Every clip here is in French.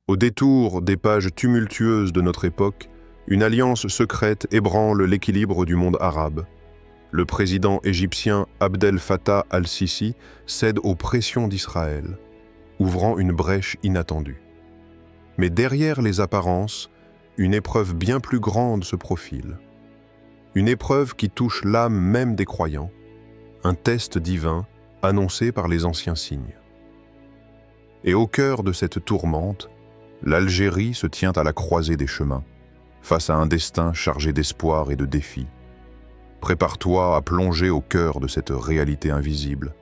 Au détour des pages tumultueuses de notre époque, une alliance secrète ébranle l'équilibre du monde arabe. Le président égyptien Abdel Fattah al-Sisi cède aux pressions d'Israël, ouvrant une brèche inattendue. Mais derrière les apparences, une épreuve bien plus grande se profile. Une épreuve qui touche l'âme même des croyants, un test divin annoncé par les anciens signes. Et au cœur de cette tourmente, l'Algérie se tient à la croisée des chemins, face à un destin chargé d'espoir et de défis. Prépare-toi à plonger au cœur de cette réalité invisible,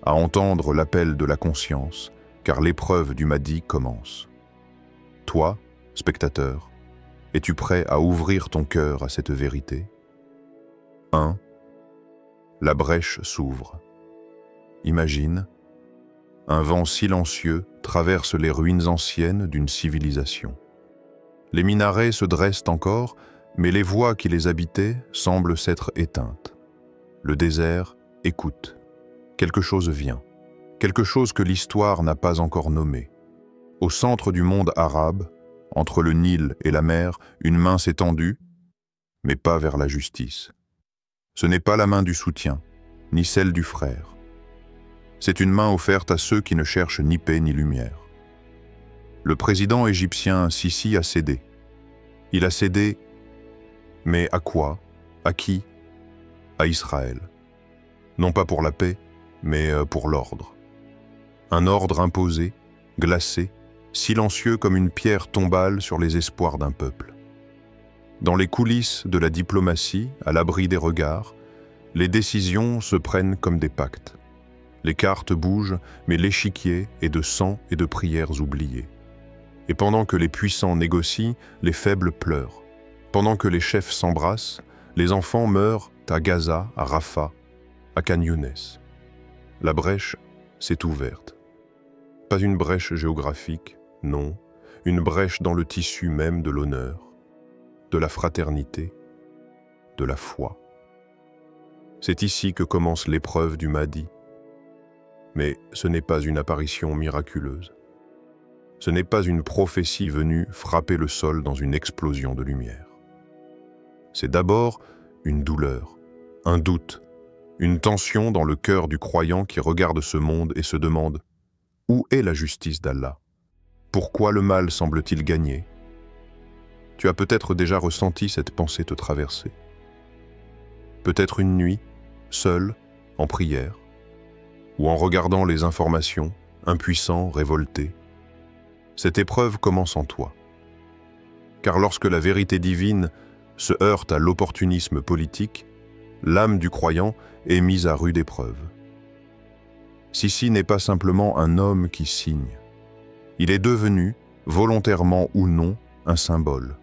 à entendre l'appel de la conscience, car l'épreuve du Mahdi commence. Toi, spectateur, es-tu prêt à ouvrir ton cœur à cette vérité? 1. La brèche s'ouvre. Imagine, un vent silencieux traverse les ruines anciennes d'une civilisation. Les minarets se dressent encore, mais les voix qui les habitaient semblent s'être éteintes. Le désert écoute. Quelque chose vient. Quelque chose que l'histoire n'a pas encore nommé. Au centre du monde arabe, entre le Nil et la mer, une main s'est tendue, mais pas vers la justice. Ce n'est pas la main du soutien, ni celle du frère. C'est une main offerte à ceux qui ne cherchent ni paix ni lumière. Le président égyptien Sisi a cédé. Il a cédé, mais à quoi? À qui? À Israël. Non pas pour la paix, mais pour l'ordre. Un ordre imposé, glacé, silencieux comme une pierre tombale sur les espoirs d'un peuple. Dans les coulisses de la diplomatie, à l'abri des regards, les décisions se prennent comme des pactes. Les cartes bougent, mais l'échiquier est de sang et de prières oubliées. Et pendant que les puissants négocient, les faibles pleurent. Pendant que les chefs s'embrassent, les enfants meurent à Gaza, à Rafah, à Khan Younes. La brèche s'est ouverte. Pas une brèche géographique, non, une brèche dans le tissu même de l'honneur, de la fraternité, de la foi. C'est ici que commence l'épreuve du Mahdi. Mais ce n'est pas une apparition miraculeuse. Ce n'est pas une prophétie venue frapper le sol dans une explosion de lumière. C'est d'abord une douleur, un doute, une tension dans le cœur du croyant qui regarde ce monde et se demande « Où est la justice d'Allah? Pourquoi le mal semble-t-il gagner ?» Tu as peut-être déjà ressenti cette pensée te traverser. Peut-être une nuit, seul, en prière, ou en regardant les informations, impuissant, révolté. Cette épreuve commence en toi. Car lorsque la vérité divine se heurte à l'opportunisme politique, l'âme du croyant est mise à rude épreuve. Sisi n'est pas simplement un homme qui signe. Il est devenu, volontairement ou non, un symbole.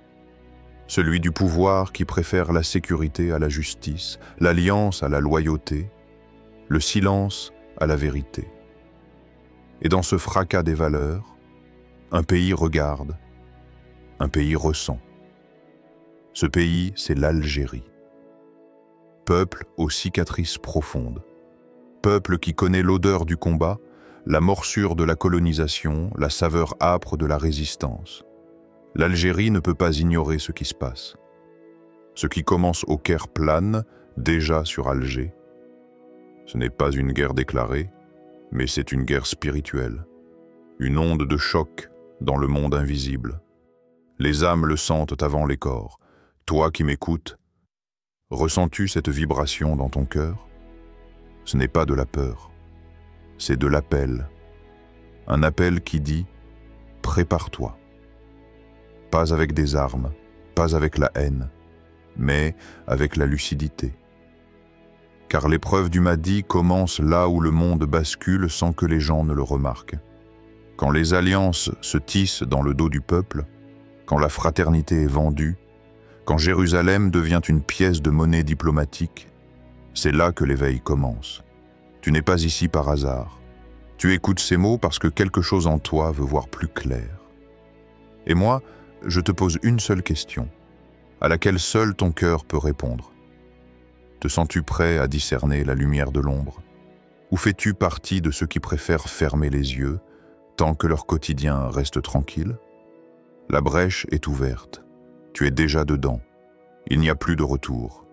Celui du pouvoir qui préfère la sécurité à la justice, l'alliance à la loyauté, le silence à la vérité. Et dans ce fracas des valeurs, un pays regarde, un pays ressent. Ce pays, c'est l'Algérie. Peuple aux cicatrices profondes. Peuple qui connaît l'odeur du combat, la morsure de la colonisation, la saveur âpre de la résistance. L'Algérie ne peut pas ignorer ce qui se passe. Ce qui commence au Caire plane, déjà sur Alger. Ce n'est pas une guerre déclarée, mais c'est une guerre spirituelle. Une onde de choc dans le monde invisible. Les âmes le sentent avant les corps. Toi qui m'écoutes, ressens-tu cette vibration dans ton cœur? Ce n'est pas de la peur, c'est de l'appel. Un appel qui dit « Prépare-toi ». Pas avec des armes, pas avec la haine, mais avec la lucidité. Car l'épreuve du Mahdi commence là où le monde bascule sans que les gens ne le remarquent. Quand les alliances se tissent dans le dos du peuple, quand la fraternité est vendue, quand Jérusalem devient une pièce de monnaie diplomatique, c'est là que l'éveil commence. Tu n'es pas ici par hasard. Tu écoutes ces mots parce que quelque chose en toi veut voir plus clair. Et moi, je te pose une seule question, à laquelle seul ton cœur peut répondre. Te sens-tu prêt à discerner la lumière de l'ombre? Ou fais-tu partie de ceux qui préfèrent fermer les yeux tant que leur quotidien reste tranquille? La brèche est ouverte. Tu es déjà dedans. Il n'y a plus de retour.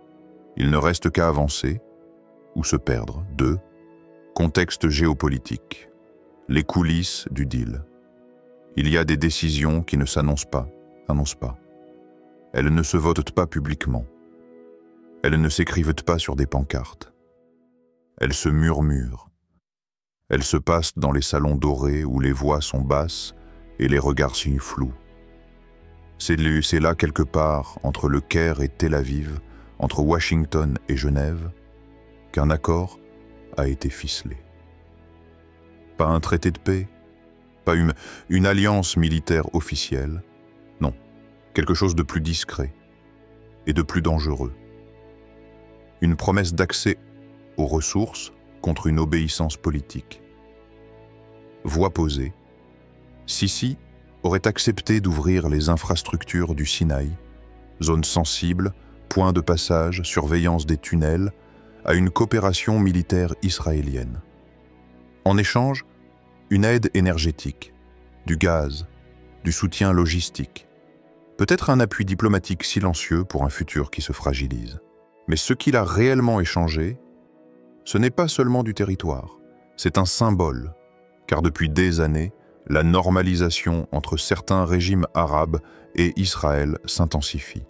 Il ne reste qu'à avancer ou se perdre. 2. Contexte géopolitique. Les coulisses du deal. Il y a des décisions qui ne s'annoncent pas. Elles ne se votent pas publiquement. Elles ne s'écrivent pas sur des pancartes. Elles se murmurent. Elles se passent dans les salons dorés où les voix sont basses et les regards sont flous. C'est là quelque part, entre le Caire et Tel Aviv, entre Washington et Genève, qu'un accord a été ficelé. Pas un traité de paix, pas une alliance militaire officielle, non, quelque chose de plus discret et de plus dangereux. Une promesse d'accès aux ressources contre une obéissance politique. Voix posée, Sisi aurait accepté d'ouvrir les infrastructures du Sinaï, zone sensible, point de passage, surveillance des tunnels, à une coopération militaire israélienne. En échange, une aide énergétique, du gaz, du soutien logistique, peut-être un appui diplomatique silencieux pour un futur qui se fragilise. Mais ce qu'il a réellement échangé, ce n'est pas seulement du territoire, c'est un symbole, car depuis des années, la normalisation entre certains régimes arabes et Israël s'intensifie.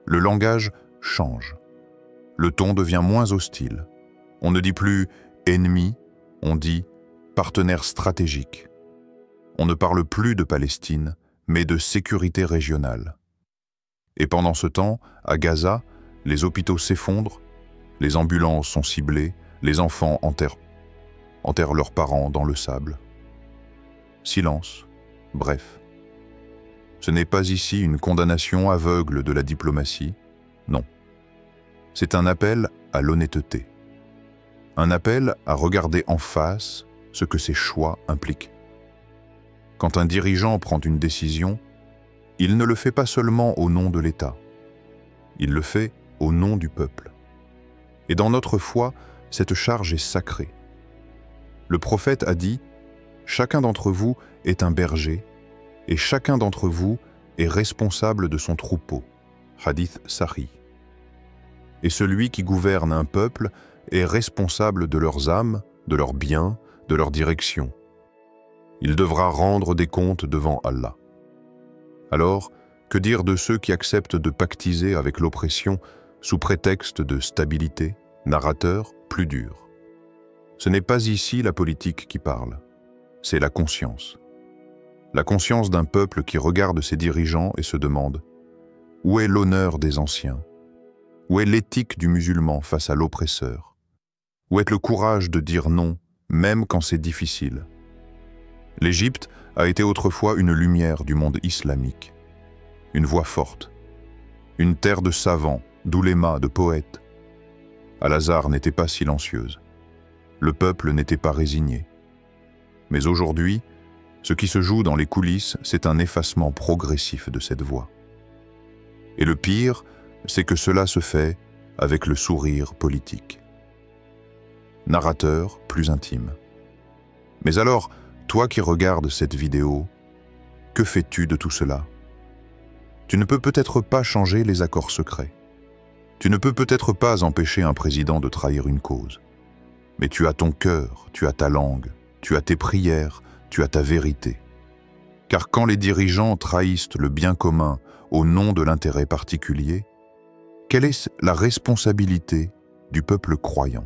Le langage change. Le ton devient moins hostile. On ne dit plus « ennemi », on dit « partenaire stratégique ». On ne parle plus de Palestine, mais de sécurité régionale. Et pendant ce temps, à Gaza, les hôpitaux s'effondrent, les ambulances sont ciblées, les enfants enterrent leurs parents dans le sable. Silence, bref. Ce n'est pas ici une condamnation aveugle de la diplomatie, non. C'est un appel à l'honnêteté. Un appel à regarder en face ce que ses choix impliquent. Quand un dirigeant prend une décision, il ne le fait pas seulement au nom de l'État. Il le fait au nom du peuple. Et dans notre foi, cette charge est sacrée. Le prophète a dit « Chacun d'entre vous est un berger, et chacun d'entre vous est responsable de son troupeau. » Hadith Sahih. Et celui qui gouverne un peuple est responsable de leurs âmes, de leurs biens, de leur direction. Il devra rendre des comptes devant Allah. Alors, que dire de ceux qui acceptent de pactiser avec l'oppression sous prétexte de stabilité, narrateur plus dur? Ce n'est pas ici la politique qui parle, c'est la conscience. La conscience d'un peuple qui regarde ses dirigeants et se demande « Où est l'honneur des anciens? Où est l'éthique du musulman face à l'oppresseur? Où est le courage de dire non, même quand c'est difficile ?» L'Égypte a été autrefois une lumière du monde islamique, une voix forte, une terre de savants, d'oulémas, de poètes. Al-Azhar n'était pas silencieuse, le peuple n'était pas résigné. Mais aujourd'hui, ce qui se joue dans les coulisses, c'est un effacement progressif de cette voix. Et le pire, c'est que cela se fait avec le sourire politique. Narrateur plus intime. Mais alors, toi qui regardes cette vidéo, que fais-tu de tout cela? Tu ne peux peut-être pas changer les accords secrets. Tu ne peux peut-être pas empêcher un président de trahir une cause. Mais tu as ton cœur, tu as ta langue, tu as tes prières, tu as ta vérité. Car quand les dirigeants trahissent le bien commun au nom de l'intérêt particulier, quelle est la responsabilité du peuple croyant?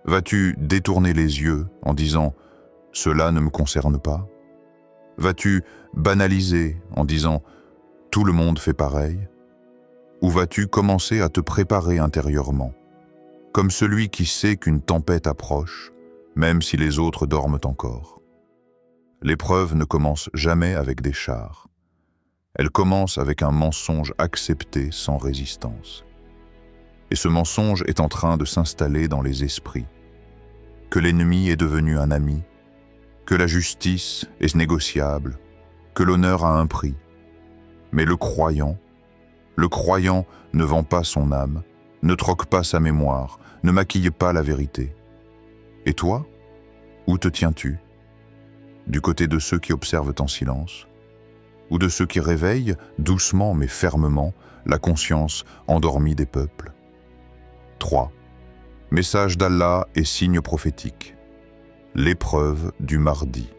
Vas-tu détourner les yeux en disant « Cela ne me concerne pas » Vas-tu banaliser en disant « Tout le monde fait pareil » Ou vas-tu commencer à te préparer intérieurement, comme celui qui sait qu'une tempête approche, même si les autres dorment encore? L'épreuve ne commence jamais avec des chars. Elle commence avec un mensonge accepté sans résistance. Et ce mensonge est en train de s'installer dans les esprits. Que l'ennemi est devenu un ami, que la justice est négociable, que l'honneur a un prix. Mais le croyant ne vend pas son âme, ne troque pas sa mémoire, ne maquille pas la vérité. Et toi, où te tiens-tu? Du côté de ceux qui observent en silence, ou de ceux qui réveillent, doucement mais fermement, la conscience endormie des peuples. 3. Message d'Allah et signe prophétique. L'épreuve du mardi.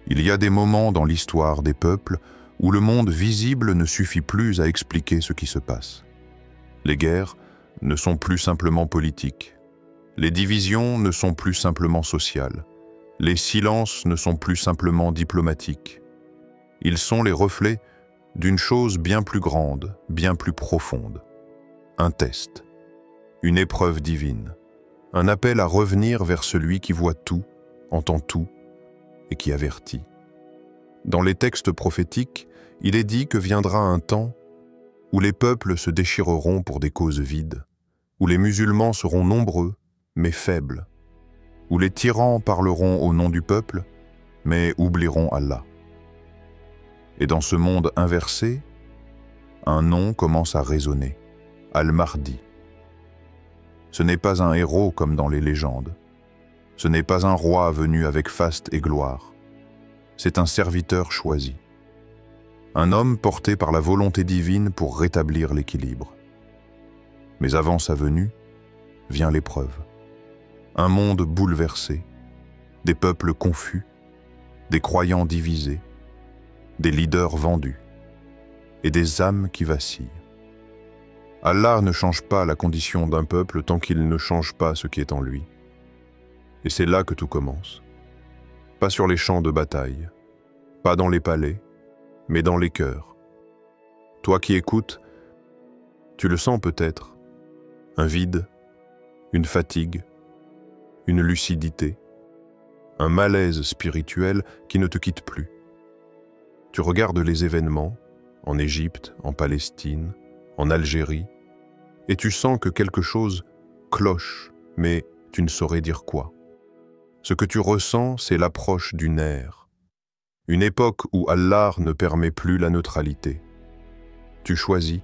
Il y a des moments dans l'histoire des peuples où le monde visible ne suffit plus à expliquer ce qui se passe. Les guerres ne sont plus simplement politiques. Les divisions ne sont plus simplement sociales. Les silences ne sont plus simplement diplomatiques. Ils sont les reflets d'une chose bien plus grande, bien plus profonde. Un test, une épreuve divine, un appel à revenir vers celui qui voit tout, entend tout et qui avertit. Dans les textes prophétiques, il est dit que viendra un temps où les peuples se déchireront pour des causes vides, où les musulmans seront nombreux mais faibles, où les tyrans parleront au nom du peuple mais oublieront Allah. Et dans ce monde inversé, un nom commence à résonner, Al-Mahdi. Ce n'est pas un héros comme dans les légendes. Ce n'est pas un roi venu avec faste et gloire. C'est un serviteur choisi. Un homme porté par la volonté divine pour rétablir l'équilibre. Mais avant sa venue, vient l'épreuve. Un monde bouleversé, des peuples confus, des croyants divisés, des leaders vendus et des âmes qui vacillent. Allah ne change pas la condition d'un peuple tant qu'il ne change pas ce qui est en lui. Et c'est là que tout commence. Pas sur les champs de bataille, pas dans les palais, mais dans les cœurs. Toi qui écoutes, tu le sens peut-être, un vide, une fatigue, une lucidité, un malaise spirituel qui ne te quitte plus. Tu regardes les événements, en Égypte, en Palestine, en Algérie, et tu sens que quelque chose cloche, mais tu ne saurais dire quoi. Ce que tu ressens, c'est l'approche d'une ère, une époque où Allah ne permet plus la neutralité. Tu choisis,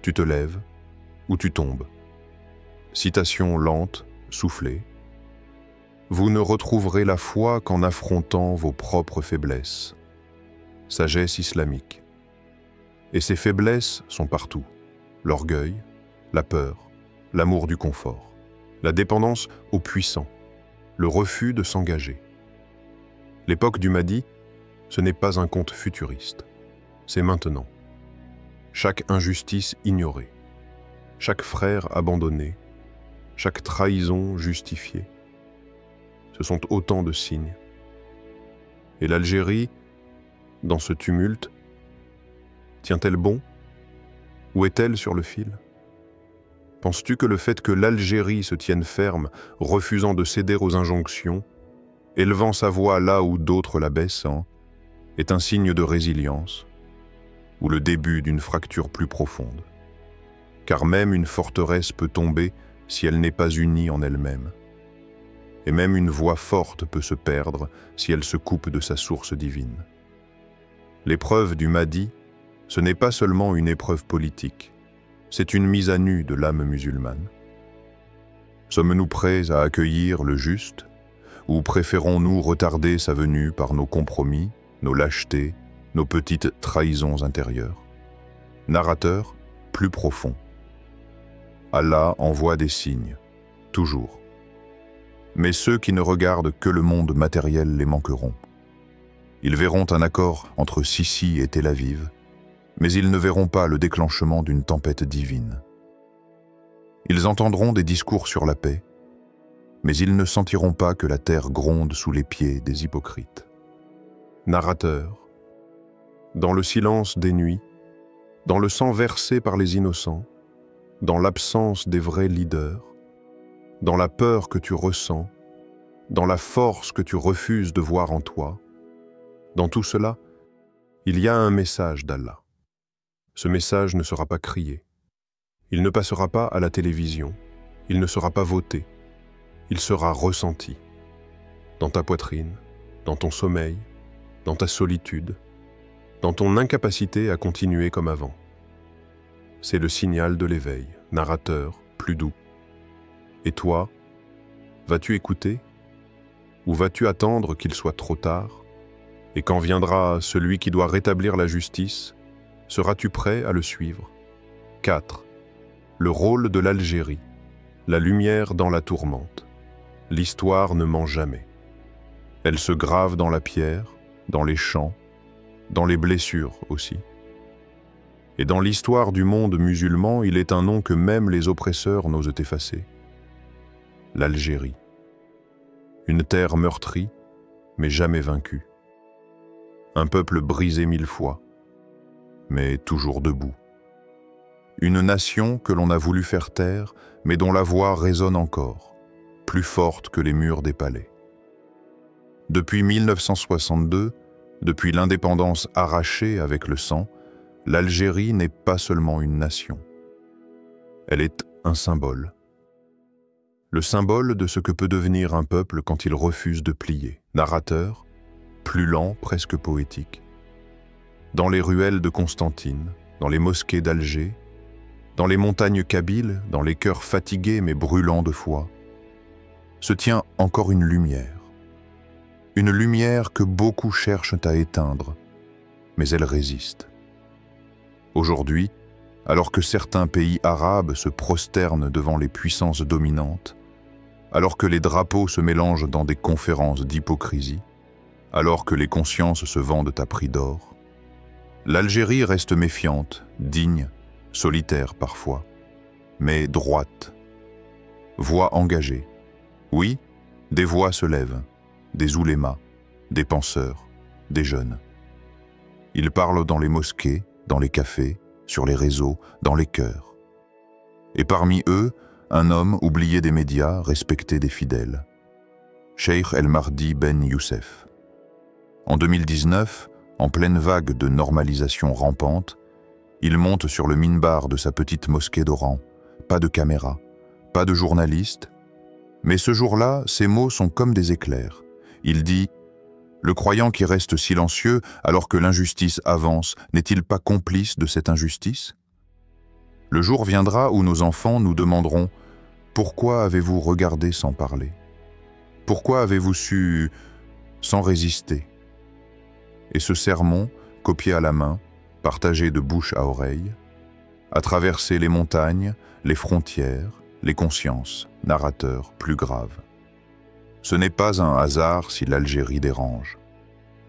tu te lèves, ou tu tombes. Citation lente, soufflée. Vous ne retrouverez la foi qu'en affrontant vos propres faiblesses. Sagesse islamique. Et ces faiblesses sont partout. L'orgueil, la peur, l'amour du confort, la dépendance aux puissants, le refus de s'engager. L'époque du Mahdi, ce n'est pas un conte futuriste. C'est maintenant. Chaque injustice ignorée, chaque frère abandonné, chaque trahison justifiée. Ce sont autant de signes. Et l'Algérie, dans ce tumulte, tient-elle bon? Ou est-elle sur le fil? Penses-tu que le fait que l'Algérie se tienne ferme, refusant de céder aux injonctions, élevant sa voix là où d'autres la baissent, est un signe de résilience, ou le début d'une fracture plus profonde? Car même une forteresse peut tomber si elle n'est pas unie en elle-même. Et même une voix forte peut se perdre si elle se coupe de sa source divine. L'épreuve du Mahdi, ce n'est pas seulement une épreuve politique, c'est une mise à nu de l'âme musulmane. Sommes-nous prêts à accueillir le juste, ou préférons-nous retarder sa venue par nos compromis, nos lâchetés, nos petites trahisons intérieures? Narrateur plus profond. Allah envoie des signes, toujours. Mais ceux qui ne regardent que le monde matériel les manqueront. Ils verront un accord entre Sissi et Tel Aviv, mais ils ne verront pas le déclenchement d'une tempête divine. Ils entendront des discours sur la paix, mais ils ne sentiront pas que la terre gronde sous les pieds des hypocrites. Narrateur, dans le silence des nuits, dans le sang versé par les innocents, dans l'absence des vrais leaders, dans la peur que tu ressens, dans la force que tu refuses de voir en toi, dans tout cela, il y a un message d'Allah. Ce message ne sera pas crié. Il ne passera pas à la télévision. Il ne sera pas voté. Il sera ressenti. Dans ta poitrine, dans ton sommeil, dans ta solitude, dans ton incapacité à continuer comme avant. C'est le signal de l'éveil, narrateur, plus doux. Et toi, vas-tu écouter? Ou vas-tu attendre qu'il soit trop tard Et quand viendra celui qui doit rétablir la justice, seras-tu prêt à le suivre? 4. Le rôle de l'Algérie, la lumière dans la tourmente. L'histoire ne ment jamais. Elle se grave dans la pierre, dans les champs, dans les blessures aussi. Et dans l'histoire du monde musulman, il est un nom que même les oppresseurs n'osent effacer. L'Algérie. Une terre meurtrie, mais jamais vaincue. Un peuple brisé 1000 fois, mais toujours debout. Une nation que l'on a voulu faire taire, mais dont la voix résonne encore, plus forte que les murs des palais. Depuis 1962, depuis l'indépendance arrachée avec le sang, l'Algérie n'est pas seulement une nation. Elle est un symbole. Le symbole de ce que peut devenir un peuple quand il refuse de plier. Narrateur, plus lent, presque poétique. Dans les ruelles de Constantine, dans les mosquées d'Alger, dans les montagnes kabyles, dans les cœurs fatigués mais brûlants de foi, se tient encore une lumière. Une lumière que beaucoup cherchent à éteindre, mais elle résiste. Aujourd'hui, alors que certains pays arabes se prosternent devant les puissances dominantes, alors que les drapeaux se mélangent dans des conférences d'hypocrisie, alors que les consciences se vendent à prix d'or, l'Algérie reste méfiante, digne, solitaire parfois, mais droite. Voix engagée. Oui, des voix se lèvent, des oulémas, des penseurs, des jeunes. Ils parlent dans les mosquées, dans les cafés, sur les réseaux, dans les cœurs. Et parmi eux, un homme oublié des médias, respecté des fidèles. Cheikh El Mahdi Ben Youssef. En 2019, en pleine vague de normalisation rampante, il monte sur le minbar de sa petite mosquée d'Oran. Pas de caméra, pas de journaliste. Mais ce jour-là, ses mots sont comme des éclairs. Il dit « Le croyant qui reste silencieux alors que l'injustice avance, n'est-il pas complice de cette injustice ?» Le jour viendra où nos enfants nous demanderont « Pourquoi avez-vous regardé sans parler? Pourquoi avez-vous su sans résister ?» Et ce sermon, copié à la main, partagé de bouche à oreille, a traversé les montagnes, les frontières, les consciences, narrateurs plus graves. Ce n'est pas un hasard si l'Algérie dérange.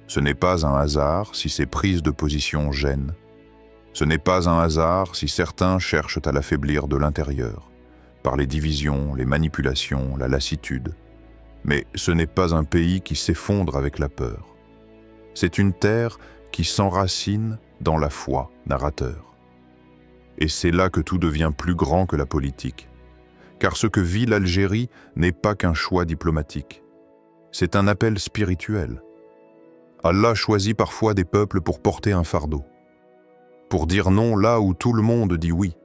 Ce n'est pas un hasard si ses prises de position gênent. Ce n'est pas un hasard si certains cherchent à l'affaiblir de l'intérieur, par les divisions, les manipulations, la lassitude. Mais ce n'est pas un pays qui s'effondre avec la peur. C'est une terre qui s'enracine dans la foi, narrateur. Et c'est là que tout devient plus grand que la politique. Car ce que vit l'Algérie n'est pas qu'un choix diplomatique. C'est un appel spirituel. Allah choisit parfois des peuples pour porter un fardeau. Pour dire non là où tout le monde dit oui.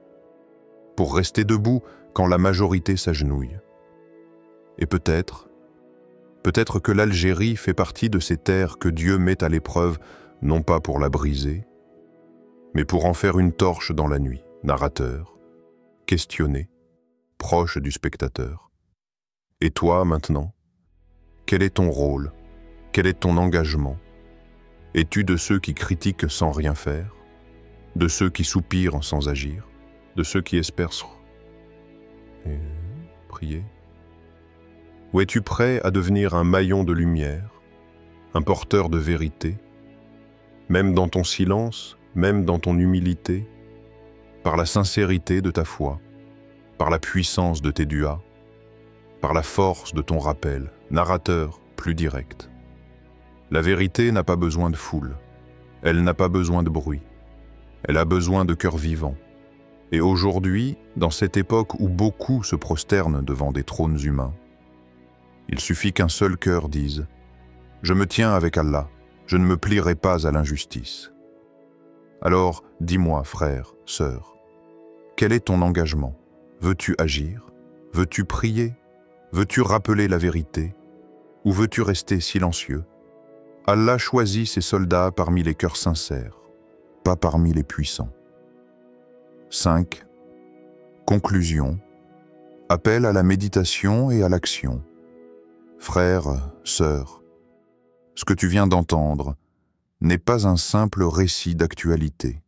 Pour rester debout quand la majorité s'agenouille. Et peut-être que l'Algérie fait partie de ces terres que Dieu met à l'épreuve, non pas pour la briser, mais pour en faire une torche dans la nuit, narrateur, questionné, proche du spectateur. Et toi, maintenant, quel est ton rôle? Quel est ton engagement? Es-tu de ceux qui critiquent sans rien faire? De ceux qui soupirent sans agir? De ceux qui espèrent et prier? Ou es-tu prêt à devenir un maillon de lumière, un porteur de vérité, même dans ton silence, même dans ton humilité, par la sincérité de ta foi, par la puissance de tes duas, par la force de ton rappel, narrateur plus direct. La vérité n'a pas besoin de foule, elle n'a pas besoin de bruit, elle a besoin de cœurs vivants. Et aujourd'hui, dans cette époque où beaucoup se prosternent devant des trônes humains, il suffit qu'un seul cœur dise « Je me tiens avec Allah, je ne me plierai pas à l'injustice ». Alors, dis-moi, frère, sœur, quel est ton engagement? Veux-tu agir? Veux-tu prier? Veux-tu rappeler la vérité? Ou veux-tu rester silencieux? Allah choisit ses soldats parmi les cœurs sincères, pas parmi les puissants. 5. Conclusion. Appel à la méditation et à l'action. Frère, sœur, ce que tu viens d'entendre, n'est pas un simple récit d'actualité.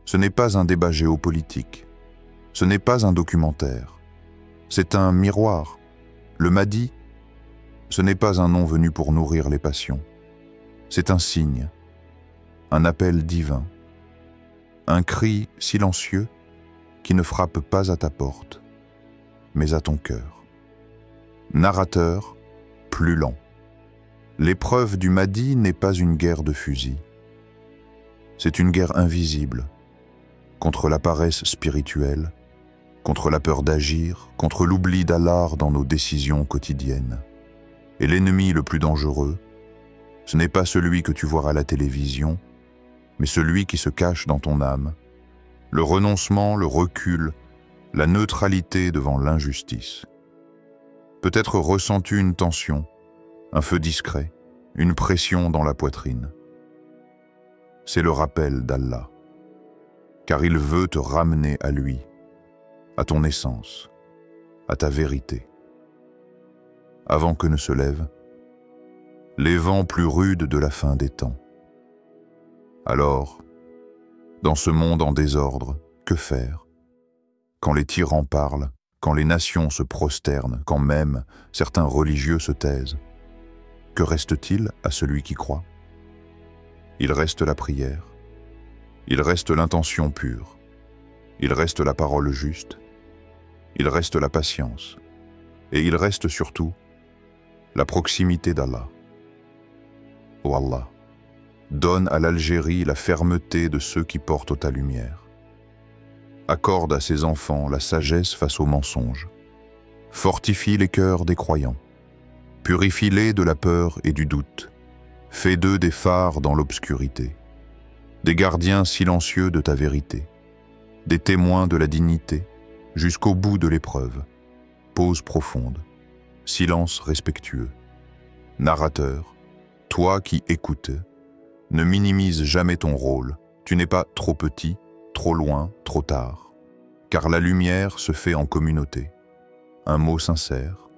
Ce n'est pas un débat géopolitique. Ce n'est pas un documentaire. C'est un miroir. Le Mahdi, ce n'est pas un nom venu pour nourrir les passions. C'est un signe, un appel divin, un cri silencieux qui ne frappe pas à ta porte, mais à ton cœur. Narrateur, plus lent. L'épreuve du Mahdi n'est pas une guerre de fusil. C'est une guerre invisible, contre la paresse spirituelle, contre la peur d'agir, contre l'oubli d'Allah dans nos décisions quotidiennes. Et l'ennemi le plus dangereux, ce n'est pas celui que tu vois à la télévision, mais celui qui se cache dans ton âme. Le renoncement, le recul, la neutralité devant l'injustice. Peut-être ressens-tu une tension, un feu discret, une pression dans la poitrine. C'est le rappel d'Allah, car il veut te ramener à lui, à ton essence, à ta vérité. Avant que ne se lèvent les vents plus rudes de la fin des temps. Alors, dans ce monde en désordre, que faire? Quand les tyrans parlent, quand les nations se prosternent, quand même certains religieux se taisent, que reste-t-il à celui qui croit? Il reste la prière, il reste l'intention pure, il reste la parole juste, il reste la patience, et il reste surtout la proximité d'Allah. Ô Allah, donne à l'Algérie la fermeté de ceux qui portent ta lumière. Accorde à ses enfants la sagesse face aux mensonges. Fortifie les cœurs des croyants. Purifie-les de la peur et du doute. Fais d'eux des phares dans l'obscurité, des gardiens silencieux de ta vérité, des témoins de la dignité, jusqu'au bout de l'épreuve. Pause profonde, silence respectueux. Narrateur, toi qui écoutes, ne minimise jamais ton rôle. Tu n'es pas trop petit, trop loin, trop tard. Car la lumière se fait en communauté. Un mot sincère,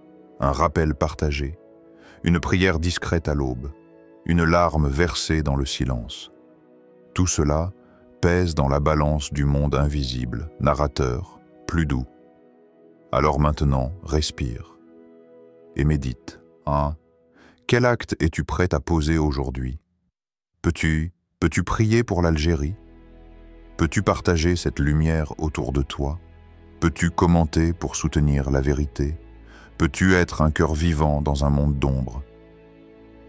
un rappel partagé, une prière discrète à l'aube, une larme versée dans le silence. Tout cela pèse dans la balance du monde invisible, narrateur, plus doux. Alors maintenant, respire et médite. Quel acte es-tu prêt à poser aujourd'hui? Peux-tu prier pour l'Algérie? Peux-tu partager cette lumière autour de toi? Peux-tu commenter pour soutenir la vérité? Peux-tu être un cœur vivant dans un monde d'ombre?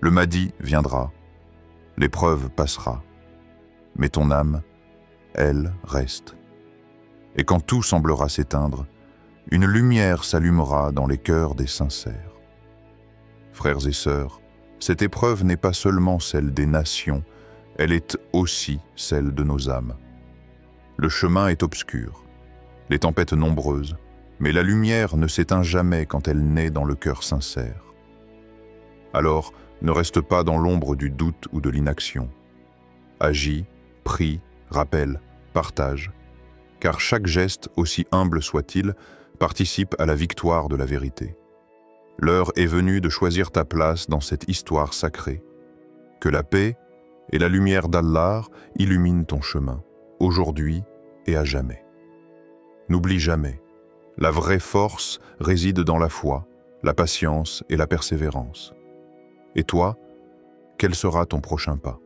Le Mahdi viendra, l'épreuve passera, mais ton âme, elle, reste. Et quand tout semblera s'éteindre, une lumière s'allumera dans les cœurs des sincères. Frères et sœurs, cette épreuve n'est pas seulement celle des nations, elle est aussi celle de nos âmes. Le chemin est obscur, les tempêtes nombreuses, mais la lumière ne s'éteint jamais quand elle naît dans le cœur sincère. Alors, ne reste pas dans l'ombre du doute ou de l'inaction. Agis, prie, rappelle, partage, car chaque geste, aussi humble soit-il, participe à la victoire de la vérité. L'heure est venue de choisir ta place dans cette histoire sacrée. Que la paix et la lumière d'Allah illuminent ton chemin, aujourd'hui et à jamais. N'oublie jamais, la vraie force réside dans la foi, la patience et la persévérance. Et toi, quel sera ton prochain pas ?